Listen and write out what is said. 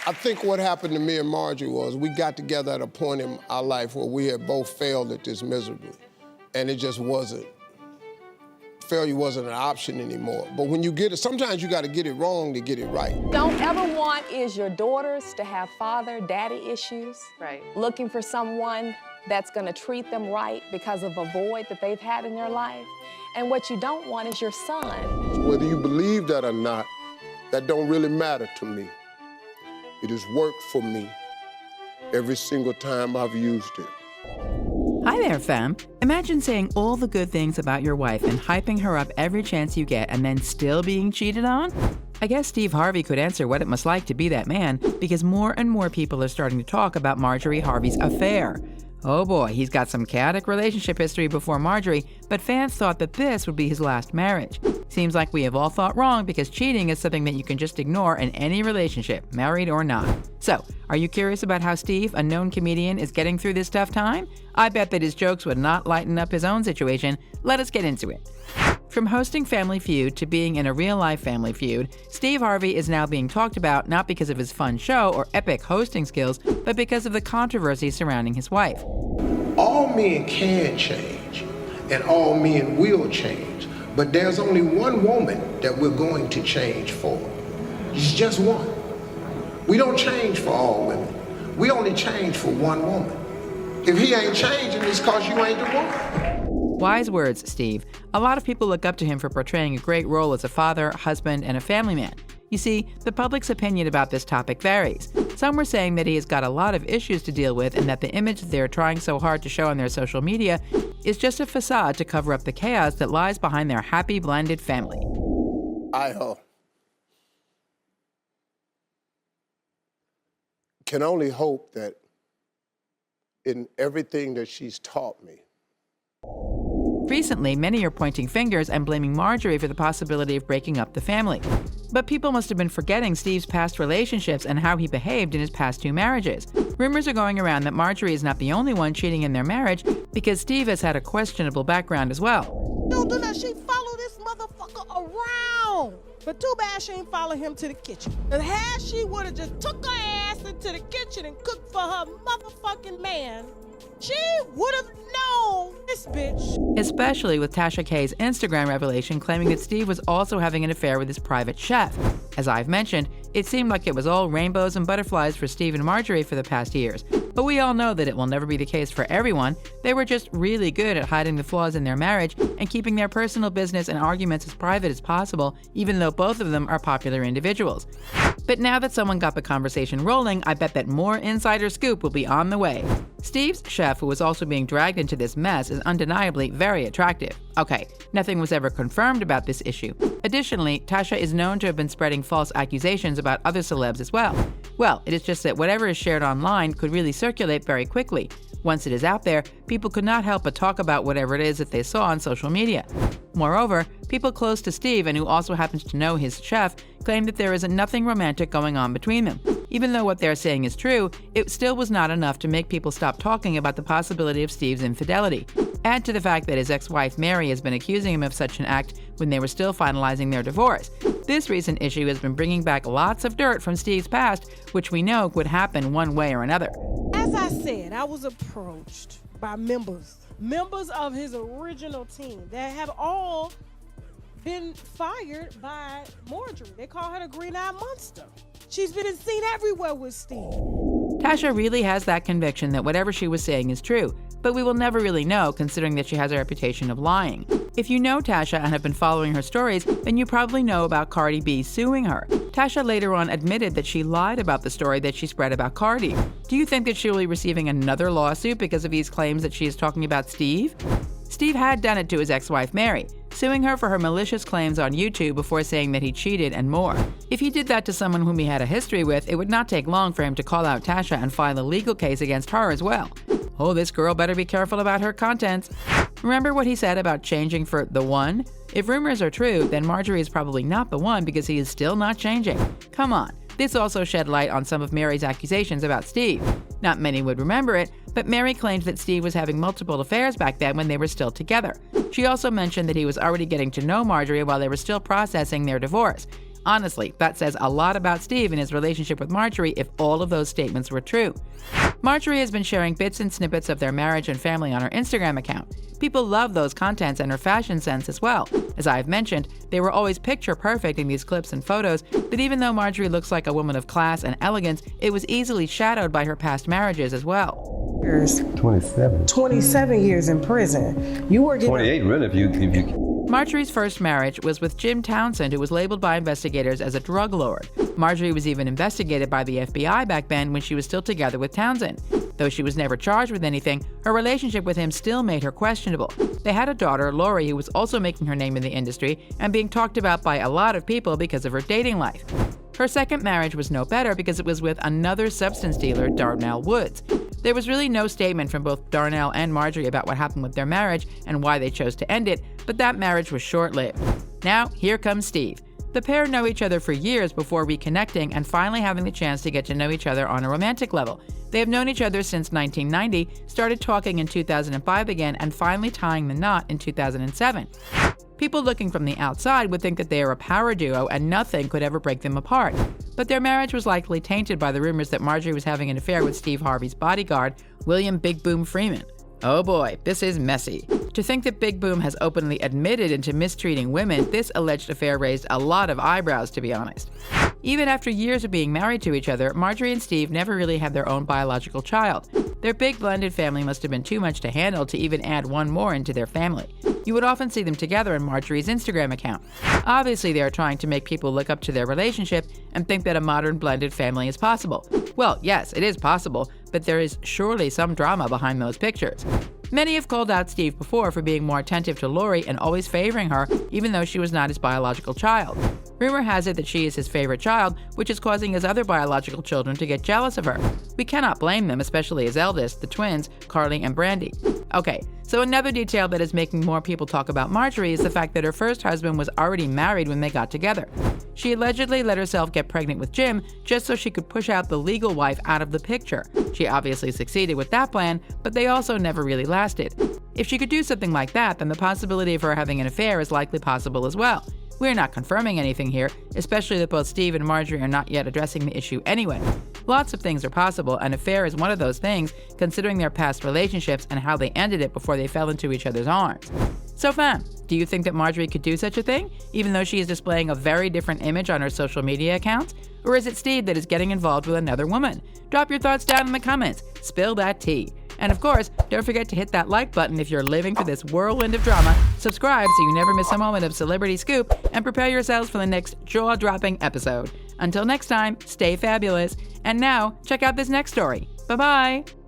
I think what happened to me and Marjorie was we got together at a point in our life where we had both failed at this miserably. And it just wasn't, failure wasn't an option anymore. But when you get it, sometimes you gotta get it wrong to get it right. Don't ever want is your daughters to have daddy issues. Right. Looking for someone that's gonna treat them right because of a void that they've had in their life. And what you don't want is your son. Whether you believe that or not, that don't really matter to me. It has worked for me every single time I've used it. Hi there, fam. Imagine saying all the good things about your wife and hyping her up every chance you get and then still being cheated on? I guess Steve Harvey could answer what it must like to be that man, because more and more people are starting to talk about Marjorie Harvey's affair. Oh boy, he's got some chaotic relationship history before Marjorie, but fans thought that this would be his last marriage. Seems like we have all thought wrong, because cheating is something that you can just ignore in any relationship, married or not. So, are you curious about how Steve, a known comedian, is getting through this tough time? I bet that his jokes would not lighten up his own situation. Let us get into it. From hosting Family Feud to being in a real-life Family Feud, Steve Harvey is now being talked about not because of his fun show or epic hosting skills, but because of the controversy surrounding his wife. All men can change, and all men will change, but there's only one woman that we're going to change for. It's just one. We don't change for all women. We only change for one woman. If he ain't changing, it's because you ain't the one. Wise words, Steve. A lot of people look up to him for portraying a great role as a father, husband, and a family man. You see, the public's opinion about this topic varies. Some were saying that he has got a lot of issues to deal with and that the image that they're trying so hard to show on their social media is just a facade to cover up the chaos that lies behind their happy, blended family. I can only hope that in everything that she's taught me. Recently, many are pointing fingers and blaming Marjorie for the possibility of breaking up the family. But people must have been forgetting Steve's past relationships and how he behaved in his past 2 marriages. Rumors are going around that Marjorie is not the only one cheating in their marriage, because Steve has had a questionable background as well. Don't do that. She followed this motherfucker around. But too bad she ain't follow him to the kitchen. And had she would have just took her ass into the kitchen and cooked for her motherfucking man, she would have known this bitch. Especially with Tasha K's Instagram revelation claiming that Steve was also having an affair with his private chef. As I've mentioned, it seemed like it was all rainbows and butterflies for Steve and Marjorie for the past years. But we all know that it will never be the case for everyone. They were just really good at hiding the flaws in their marriage and keeping their personal business and arguments as private as possible, even though both of them are popular individuals. But now that someone got the conversation rolling, I bet that more insider scoop will be on the way. Steve's chef, who was also being dragged into this mess, is undeniably very attractive. Okay, nothing was ever confirmed about this issue. Additionally, Tasha is known to have been spreading false accusations about other celebs as well. Well, it is just that whatever is shared online could really circulate very quickly. Once it is out there, people could not help but talk about whatever it is that they saw on social media. Moreover, people close to Steve and who also happens to know his chef claim that there is nothing romantic going on between them. Even though what they're saying is true, it still was not enough to make people stop talking about the possibility of Steve's infidelity. Add to the fact that his ex-wife Mary has been accusing him of such an act when they were still finalizing their divorce. This recent issue has been bringing back lots of dirt from Steve's past, which we know would happen one way or another. As I said, I was approached by members of his original team that have all been fired by Marjorie. They call her the green-eyed monster. She's been seen everywhere with Steve. Tasha really has that conviction that whatever she was saying is true, but we will never really know considering that she has a reputation of lying. If you know Tasha and have been following her stories, then you probably know about Cardi B suing her. Tasha later on admitted that she lied about the story that she spread about Cardi. Do you think that she will be receiving another lawsuit because of these claims that she is talking about Steve? Steve had done it to his ex-wife Mary, suing her for her malicious claims on YouTube before saying that he cheated and more. If he did that to someone whom he had a history with, it would not take long for him to call out Tasha and file a legal case against her as well. Oh, this girl better be careful about her contents. Remember what he said about changing for the one? If rumors are true, then Marjorie is probably not the one because he is still not changing. Come on. This also shed light on some of Mary's accusations about Steve. Not many would remember it, but Mary claimed that Steve was having multiple affairs back then when they were still together. She also mentioned that he was already getting to know Marjorie while they were still processing their divorce. Honestly, that says a lot about Steve and his relationship with Marjorie if all of those statements were true. Marjorie has been sharing bits and snippets of their marriage and family on her Instagram account. People love those contents and her fashion sense as well. As I've mentioned, they were always picture perfect in these clips and photos, but even though Marjorie looks like a woman of class and elegance, it was easily shadowed by her past marriages as well. 27 years in prison. You were getting 28 really if you Marjorie's first marriage was with Jim Townsend, who was labeled by investigators as a drug lord. Marjorie was even investigated by the FBI back then when she was still together with Townsend. Though she was never charged with anything, her relationship with him still made her questionable. They had a daughter, Lori, who was also making her name in the industry and being talked about by a lot of people because of her dating life. Her second marriage was no better because it was with another substance dealer, Darnell Woods. There was really no statement from both Darnell and Marjorie about what happened with their marriage and why they chose to end it, but that marriage was short-lived. Now, here comes Steve. The pair know each other for years before reconnecting and finally having the chance to get to know each other on a romantic level. They have known each other since 1990, started talking in 2005 again, and finally tying the knot in 2007. People looking from the outside would think that they are a power duo and nothing could ever break them apart. But their marriage was likely tainted by the rumors that Marjorie was having an affair with Steve Harvey's bodyguard, William Big Boom Freeman. Oh boy, this is messy. To think that Big Boom has openly admitted into mistreating women, this alleged affair raised a lot of eyebrows, to be honest. Even after years of being married to each other, Marjorie and Steve never really had their own biological child. Their big blended family must have been too much to handle to even add one more into their family. You would often see them together in Marjorie's Instagram account. Obviously, they are trying to make people look up to their relationship and think that a modern blended family is possible. Well, yes, it is possible, but there is surely some drama behind those pictures. Many have called out Steve before for being more attentive to Lori and always favoring her, even though she was not his biological child. Rumor has it that she is his favorite child, which is causing his other biological children to get jealous of her. We cannot blame them, especially his eldest, the twins, Carly and Brandy. Okay, so another detail that is making more people talk about Marjorie is the fact that her first husband was already married when they got together. She allegedly let herself get pregnant with Jim just so she could push out the legal wife out of the picture. She obviously succeeded with that plan, but they also never really lasted. If she could do something like that, then the possibility of her having an affair is likely possible as well. We're not confirming anything here, especially that both Steve and Marjorie are not yet addressing the issue anyway. Lots of things are possible, an affair is one of those things, considering their past relationships and how they ended it before they fell into each other's arms. So fam, do you think that Marjorie could do such a thing, even though she is displaying a very different image on her social media accounts? Or is it Steve that is getting involved with another woman? Drop your thoughts down in the comments. Spill that tea. And of course, don't forget to hit that like button if you're living for this whirlwind of drama, subscribe so you never miss a moment of celebrity scoop, and prepare yourselves for the next jaw-dropping episode. Until next time, stay fabulous. And now, check out this next story. Bye-bye.